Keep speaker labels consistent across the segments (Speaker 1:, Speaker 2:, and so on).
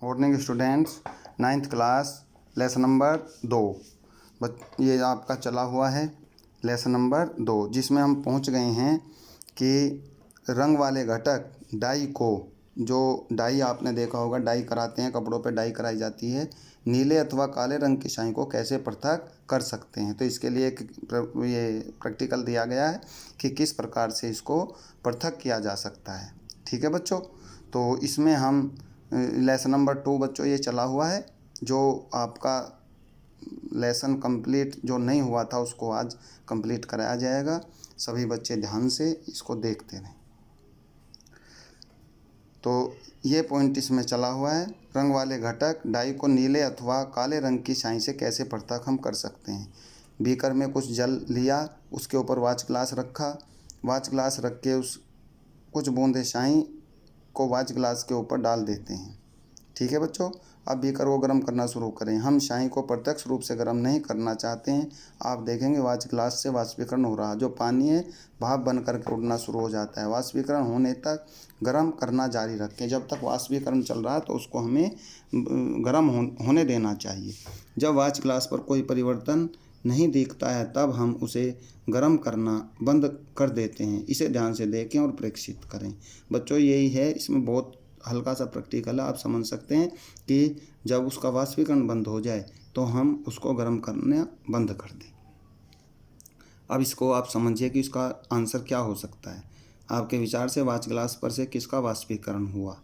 Speaker 1: Morning students, 9th class lesson number 2 ये आपका चला हुआ है लेसन नंबर 2, जिसमें हम पहुंच गए हैं कि रंग वाले घटक डाई को, जो डाई आपने देखा होगा, डाई कराते हैं, कपड़ों पे डाई कराई जाती है, नीले अथवा काले रंग की स्याही को कैसे पृथक कर सकते हैं। तो इसके लिए ये प्रैक्टिकल दिया गया है कि किस प्रकार से इसको पृथक किया जा सकता है। ठीक है बच्चों, तो इसमें हम लेसन नंबर 2 बच्चों ये चला हुआ है। जो आपका लेसन कंप्लीट जो नहीं हुआ था उसको आज कंप्लीट कराया जाएगा। सभी बच्चे ध्यान से इसको देखते रहें। तो ये पॉइंट इसमें चला हुआ है, रंग वाले घटक डाई को नीले अथवा काले रंग की स्याही से कैसे पृथक हम कर सकते हैं। बीकर में कुछ जल लिया, उसके ऊपर वाच ग्लास रखा, वाच ग्लास रख के उस कुछ बूंदे स्याही को वाच ग्लास के ऊपर डाल देते हैं। ठीक है बच्चों, अब बीकर को गर्म करना शुरू करें। हम स्याही को प्रत्यक्ष रूप से गर्म नहीं करना चाहते हैं। आप देखेंगे वाच ग्लास से वाष्पीकरण हो रहा है, जो पानी है भाप बन करके उड़ना शुरू हो जाता है। वाष्पीकरण होने तक गर्म करना जारी रखें। जब तक वाष्पीकरण चल रहा है तो उसको हमें गर्म होने देना चाहिए। जब वाच ग्लास पर कोई परिवर्तन नहीं दिखता है तब हम उसे गर्म करना बंद कर देते हैं। इसे ध्यान से देखें और प्रेक्षित करें। बच्चों यही है, इसमें बहुत हल्का सा प्रैक्टिकल है। आप समझ सकते हैं कि जब उसका वाष्पीकरण बंद हो जाए तो हम उसको गर्म करना बंद कर दें। अब इसको आप समझिए कि इसका आंसर क्या हो सकता है। आपके विचार से वाच ग्लास पर से किसका वाष्पीकरण हुआ?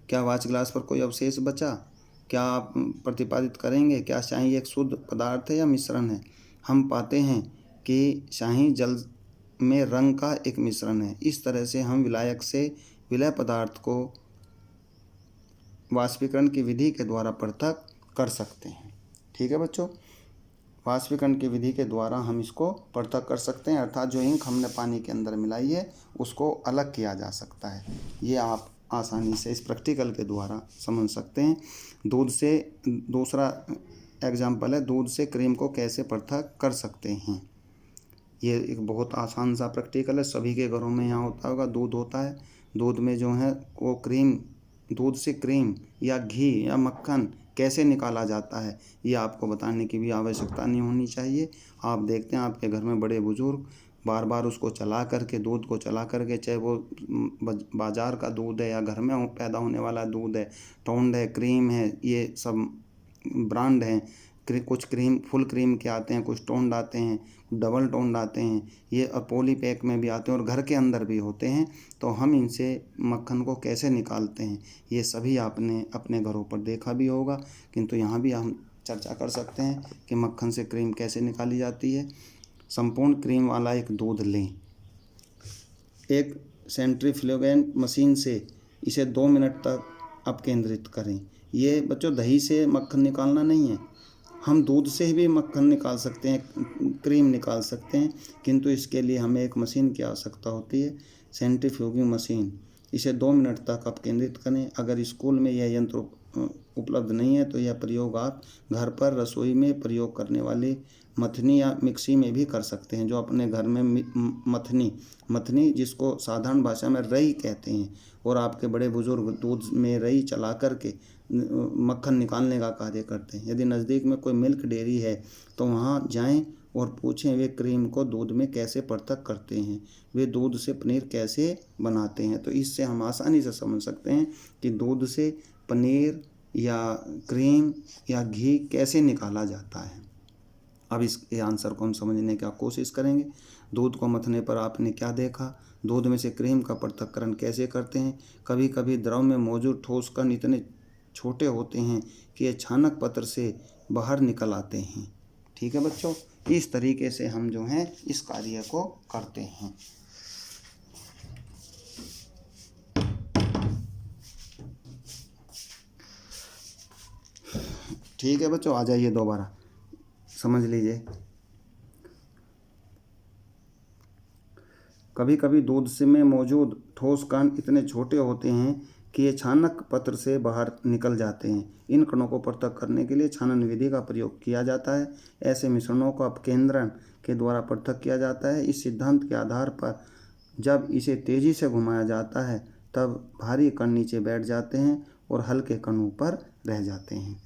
Speaker 1: क्या वाच ग्लास पर कोई अवशेष बचा? क्या आप प्रतिपादित करेंगे क्या स्याही एक शुद्ध पदार्थ है या मिश्रण है? हम पाते हैं कि स्याही जल में रंग का एक मिश्रण है। इस तरह से हम विलायक से विलय पदार्थ को वाष्पीकरण की विधि के द्वारा पृथक कर सकते हैं। ठीक है बच्चों, वाष्पीकरण की विधि के द्वारा हम इसको पृथक कर सकते हैं, अर्थात जो इंक हमने पानी के अंदर मिलाई है उसको अलग किया जा सकता है। ये आप आसानी से इस प्रैक्टिकल के द्वारा समझ सकते हैं। दूध से दूसरा एग्जाम्पल है, दूध से क्रीम को कैसे पृथक कर सकते हैं। ये एक बहुत आसान सा प्रैक्टिकल है, सभी के घरों में यहाँ होता होगा। दूध होता है, दूध में जो है वो क्रीम, दूध से क्रीम या घी या मक्खन कैसे निकाला जाता है ये आपको बताने की भी आवश्यकता नहीं होनी चाहिए। आप देखते हैं आपके घर में बड़े बुजुर्ग बार बार उसको चला करके, दूध को चला करके, चाहे वो बाज़ार का दूध है या घर में पैदा होने वाला दूध है, टोंड है, क्रीम है, ये सब ब्रांड हैं। कुछ क्रीम फुल क्रीम के आते हैं, कुछ टोंड आते हैं, डबल टोंड आते हैं, ये पॉली पैक में भी आते हैं और घर के अंदर भी होते हैं। तो हम इनसे मक्खन को कैसे निकालते हैं ये सभी आपने अपने घरों पर देखा भी होगा, किंतु यहाँ भी हम चर्चा कर सकते हैं कि मक्खन से क्रीम कैसे निकाली जाती है। संपूर्ण क्रीम वाला एक दूध लें, एक सेंट्रीफ्यूगेंट मशीन से इसे 2 मिनट तक अपकेंद्रित करें। ये बच्चों दही से मक्खन निकालना नहीं है, हम दूध से भी मक्खन निकाल सकते हैं, क्रीम निकाल सकते हैं, किंतु इसके लिए हमें एक मशीन की आवश्यकता होती है, सेंट्रीफ्यूगिंग मशीन। इसे 2 मिनट तक अपकेंद्रित करें। अगर स्कूल में यह यंत्र उपलब्ध नहीं है तो यह प्रयोग आप घर पर रसोई में प्रयोग करने वाली मथनी या मिक्सी में भी कर सकते हैं। जो अपने घर में मथनी जिसको साधारण भाषा में रई कहते हैं, और आपके बड़े बुजुर्ग दूध में रई चला करके मक्खन निकालने का कार्य करते हैं। यदि नज़दीक में कोई मिल्क डेयरी है तो वहाँ जाएं और पूछें वे क्रीम को दूध में कैसे पृथक करते हैं, वे दूध से पनीर कैसे बनाते हैं। तो इससे हम आसानी से समझ सकते हैं कि दूध से पनीर या क्रीम या घी कैसे निकाला जाता है। अब इसके आंसर को हम समझने की कोशिश करेंगे। दूध को मथने पर आपने क्या देखा? दूध में से क्रीम का पृथक्करण कैसे करते हैं? कभी कभी द्रव में मौजूद ठोस कण इतने छोटे होते हैं कि ये छानक पत्र से बाहर निकल आते हैं। ठीक है बच्चों, इस तरीके से हम जो हैं इस कार्य को करते हैं। ठीक है बच्चों, आ जाइए दोबारा समझ लीजिए। कभी कभी दूध से में मौजूद ठोस कण इतने छोटे होते हैं कि ये छानक पत्र से बाहर निकल जाते हैं। इन कणों को पृथक करने के लिए छानन विधि का प्रयोग किया जाता है। ऐसे मिश्रणों को अपकेंद्रण के द्वारा पृथक किया जाता है। इस सिद्धांत के आधार पर जब इसे तेजी से घुमाया जाता है तब भारी कण नीचे बैठ जाते हैं और हल्के कण ऊपर रह जाते हैं।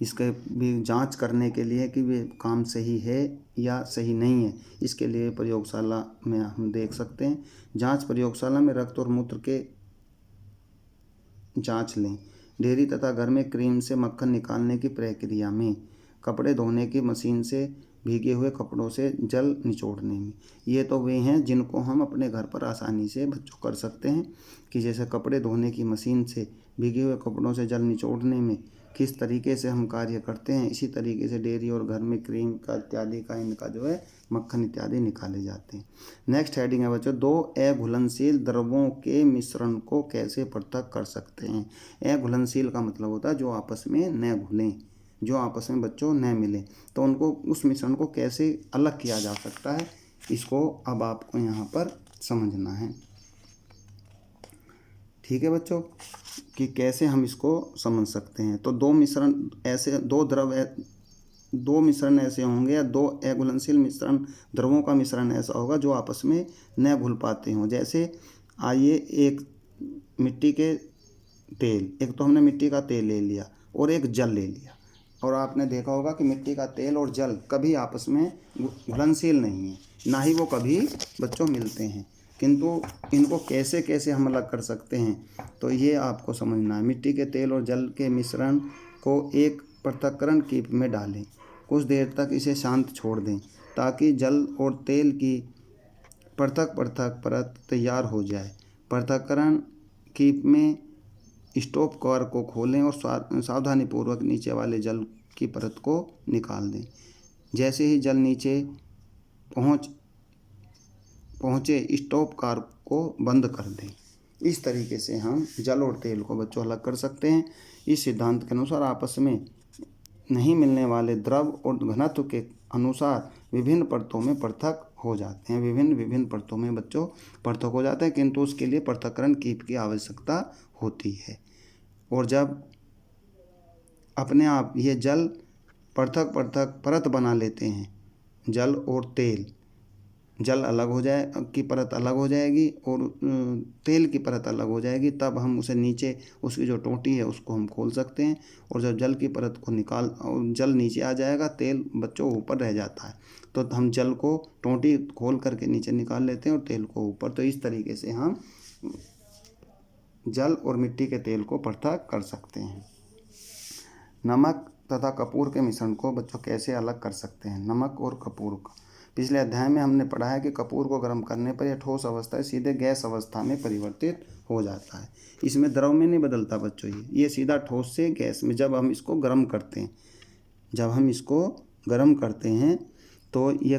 Speaker 1: इसके भी जांच करने के लिए कि वे काम सही है या सही नहीं है, इसके लिए प्रयोगशाला में हम देख सकते हैं। जांच प्रयोगशाला में रक्त और मूत्र के जांच लें। डेयरी तथा घर में क्रीम से मक्खन निकालने की प्रक्रिया में, कपड़े धोने की मशीन से भीगे हुए कपड़ों से जल निचोड़ने में। ये तो वे हैं जिनको हम अपने घर पर आसानी से बच्चों कर सकते हैं कि जैसे कपड़े धोने की मशीन से भीगे हुए कपड़ों से जल निचोड़ने में किस तरीके से हम कार्य करते हैं, इसी तरीके से डेयरी और घर में क्रीम का इत्यादि का इनका जो है मक्खन इत्यादि निकाले जाते हैं। नेक्स्ट हेडिंग है बच्चों, दो अघुलनशील द्रवों के मिश्रण को कैसे पृथक कर सकते हैं। अघुलनशील का मतलब होता है जो आपस में न घुलें, जो आपस में बच्चों न मिलें, तो उनको उस मिश्रण को कैसे अलग किया जा सकता है, इसको अब आपको यहाँ पर समझना है। ठीक है बच्चों, कि कैसे हम इसको समझ सकते हैं। तो दो मिश्रण ऐसे होंगे या दो अघुलनशील मिश्रण द्रवों का मिश्रण ऐसा होगा जो आपस में न घुल पाते हों। जैसे आइए एक मिट्टी के तेल, एक तो हमने मिट्टी का तेल ले लिया और एक जल ले लिया, और आपने देखा होगा कि मिट्टी का तेल और जल कभी आपस में घुलनशील नहीं है, ना ही वो कभी बच्चों मिलते हैं, किंतु इनको कैसे कैसे हम अलग कर सकते हैं, तो ये आपको समझना है। मिट्टी के तेल और जल के मिश्रण को एक पृथक्करण कीप में डालें, कुछ देर तक इसे शांत छोड़ दें ताकि जल और तेल की पृथक पृथक परत तैयार हो जाए। पृथक्करण कीप में स्टॉप कवर को खोलें और सावधानीपूर्वक नीचे वाले जल की परत को निकाल दें। जैसे ही जल नीचे पहुँचे स्टॉप कवर को बंद कर दें। इस तरीके से हम जल और तेल को बच्चों अलग कर सकते हैं। इस सिद्धांत के अनुसार आपस में नहीं मिलने वाले द्रव और घनत्व के अनुसार विभिन्न परतों में पृथक हो जाते हैं, विभिन्न परतों में बच्चों पृथक हो जाते हैं, किंतु उसके लिए पृथक्करण कीप की आवश्यकता होती है। और जब अपने आप ये जल पृथक पृथक परत बना लेते हैं, जल और तेल, जल अलग हो जाए की परत अलग हो जाएगी और तेल की परत अलग हो जाएगी, तब हम उसे नीचे उसकी जो टोंटी है उसको हम खोल सकते हैं, और जब जल की परत को जल नीचे आ जाएगा, तेल बच्चों ऊपर रह जाता है, तो हम जल को टोंटी खोल करके नीचे निकाल लेते हैं और तेल को ऊपर। तो इस तरीके से हम जल और मिट्टी के तेल को पृथक कर सकते हैं। नमक तथा कपूर के मिश्रण को बच्चों कैसे अलग कर सकते हैं। नमक और कपूर का पिछले अध्याय में हमने पढ़ा है कि कपूर को गर्म करने पर यह ठोस अवस्था से सीधे गैस अवस्था में परिवर्तित हो जाता है। इसमें द्रव में नहीं बदलता बच्चों, ये सीधा ठोस से गैस में जब हम इसको गर्म करते हैं, तो ये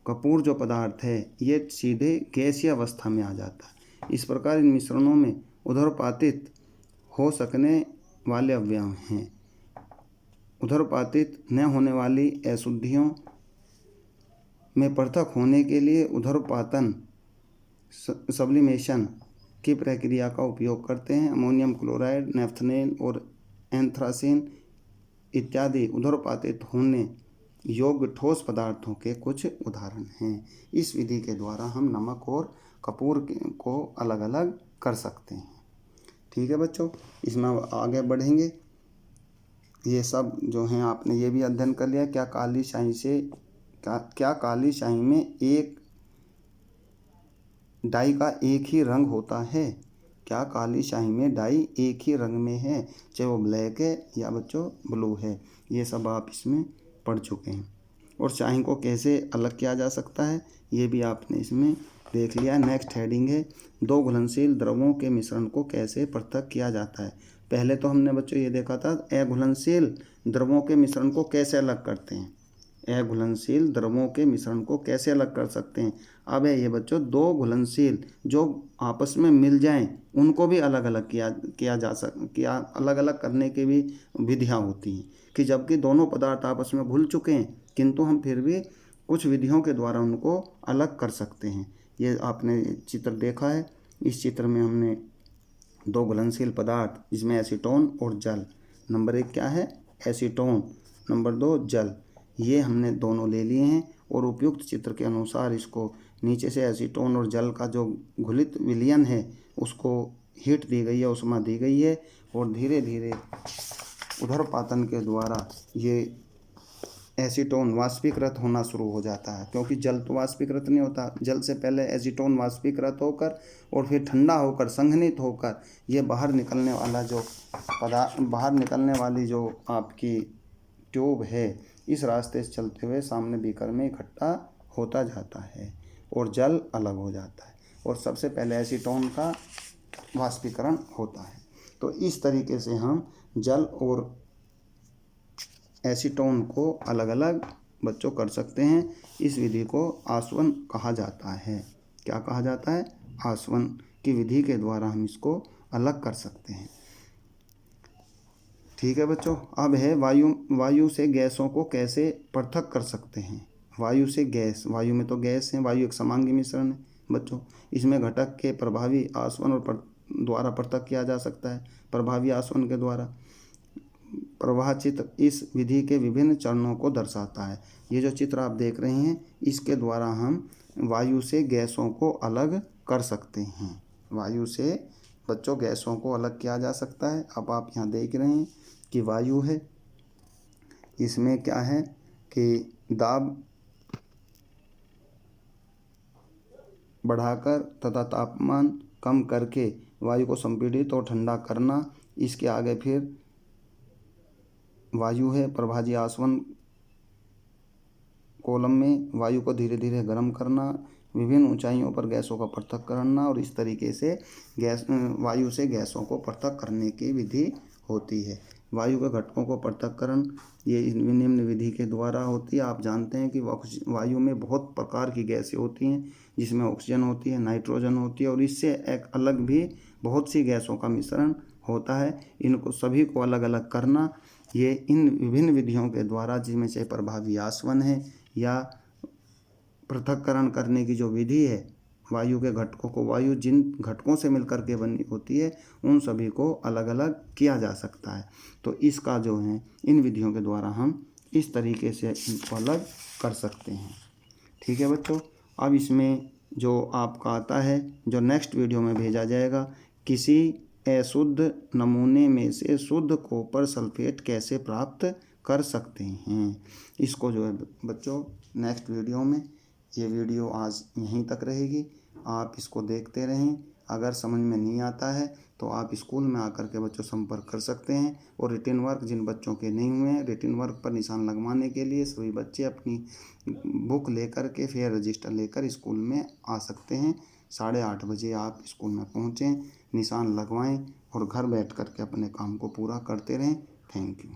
Speaker 1: कपूर जो पदार्थ है ये सीधे गैसीय अवस्था में आ जाता है। इस प्रकार इन मिश्रणों में ऊर्ध्वपातित हो सकने वाले अवयव हैं। ऊर्ध्वपातित न होने वाली अशुद्धियों में पृथक होने के लिए ऊर्ध्वपातन सब्लिमेशन की प्रक्रिया का उपयोग करते हैं। अमोनियम क्लोराइड, नेफ्थेनेल और एंथ्रासीन इत्यादि ऊर्ध्वपातित होने योग्य ठोस पदार्थों के कुछ उदाहरण हैं। इस विधि के द्वारा हम नमक और कपूर को अलग अलग कर सकते हैं। ठीक है बच्चों, इसमें आगे बढ़ेंगे। ये सब जो हैं आपने ये भी अध्ययन कर लिया। क्या काली शाही में एक डाई का एक ही रंग होता है। क्या काली शाही में डाई एक ही रंग में है, चाहे वो ब्लैक है या बच्चों ब्लू है। ये सब आप इसमें पढ़ चुके हैं। और शाही को कैसे अलग किया जा सकता है ये भी आपने इसमें देख लिया। नेक्स्ट हेडिंग है, दो घुलनशील द्रवों के मिश्रण को कैसे पृथक किया जाता है। पहले तो हमने बच्चों ये देखा था अघुलनशील द्रवों के मिश्रण को कैसे अलग करते हैं। अघुलनशील द्रवों के मिश्रण को कैसे अलग कर सकते हैं। अब है ये बच्चों दो घुलनशील जो आपस में मिल जाएं उनको भी अलग अलग किया अलग अलग करने की भी विधियाँ होती हैं, कि जबकि दोनों पदार्थ आपस में घुल चुके हैं किंतु हम फिर भी कुछ विधियों के द्वारा उनको अलग कर सकते हैं। ये आपने चित्र देखा है। इस चित्र में हमने दो घुलनशील पदार्थ जिसमें एसीटोन और जल, नंबर 1 क्या है एसीटोन, नंबर 2 जल, ये हमने दोनों ले लिए हैं और उपयुक्त चित्र के अनुसार इसको नीचे से एसीटोन और जल का जो घुलित विलयन है उसको हीट दी गई है, ऊष्मा दी गई है, और धीरे धीरे उधर्पातन के द्वारा ये एसीटोन वाष्पीकृत होना शुरू हो जाता है, क्योंकि जल तो वाष्पीकृत नहीं होता। जल से पहले एसीटोन वाष्पीकृत होकर और फिर ठंडा होकर संघनित होकर ये बाहर निकलने वाली जो आपकी ट्यूब है इस रास्ते से चलते हुए सामने बीकर में इकट्ठा होता जाता है और जल अलग हो जाता है, और सबसे पहले एसीटोन का वाष्पीकरण होता है। तो इस तरीके से हम जल और एसीटोन को अलग अलग बच्चों कर सकते हैं। इस विधि को आसवन कहा जाता है। क्या कहा जाता है? आसवन की विधि के द्वारा हम इसको अलग कर सकते हैं। ठीक है बच्चों, अब है वायु से गैसों को कैसे पृथक कर सकते हैं। वायु से गैस, वायु में तो गैस है, वायु एक समांगी मिश्रण है बच्चों। इसमें घटक के प्रभावी आसवन और द्वारा पृथक किया जा सकता है। प्रभावी आसवन के द्वारा प्रवाह चित्र इस विधि के विभिन्न चरणों को दर्शाता है। ये जो चित्र आप देख रहे हैं इसके द्वारा हम वायु से गैसों को अलग कर सकते हैं। वायु से बच्चों गैसों को अलग किया जा सकता है। अब आप यहाँ देख रहे हैं कि वायु है, इसमें क्या है कि दाब बढ़ाकर तथा तापमान कम करके वायु को संपीड़ित और ठंडा करना। इसके आगे फिर वायु है प्रभाजी आसवन कॉलम में वायु को धीरे धीरे गर्म करना, विभिन्न ऊंचाइयों पर गैसों का पृथक करना, और इस तरीके से वायु से गैसों को पृथक करने की विधि होती है। वायु के घटकों को पृथक्करण ये निम्न विधि के द्वारा होती है। आप जानते हैं कि वायु में बहुत प्रकार की गैसें होती हैं, जिसमें ऑक्सीजन होती है, नाइट्रोजन होती है, और इससे एक अलग भी बहुत सी गैसों का मिश्रण होता है। इनको सभी को अलग अलग करना ये इन विभिन्न विधियों के द्वारा, जिसमें से प्रभावी आसवन है या पृथक्करण करने की जो विधि है, वायु के घटकों को, वायु जिन घटकों से मिलकर के बनी होती है उन सभी को अलग अलग किया जा सकता है। तो इसका जो है इन विधियों के द्वारा हम इस तरीके से इनको अलग कर सकते हैं। ठीक है बच्चों, अब इसमें जो आपका आता है जो नेक्स्ट वीडियो में भेजा जाएगा, किसी अशुद्ध नमूने में से शुद्ध कॉपर सल्फेट कैसे प्राप्त कर सकते हैं, इसको जो है बच्चों नेक्स्ट वीडियो में, ये वीडियो आज यहीं तक रहेगी। आप इसको देखते रहें। अगर समझ में नहीं आता है तो आप स्कूल में आकर के बच्चों संपर्क कर सकते हैं, और रिटन वर्क जिन बच्चों के नहीं हुए हैं, रिटन वर्क पर निशान लगवाने के लिए सभी बच्चे अपनी बुक लेकर के फेयर रजिस्टर लेकर स्कूल में आ सकते हैं। 8:30 बजे आप स्कूल में पहुँचें, निशान लगवाएं और घर बैठ कर के अपने काम को पूरा करते रहें। Thank you.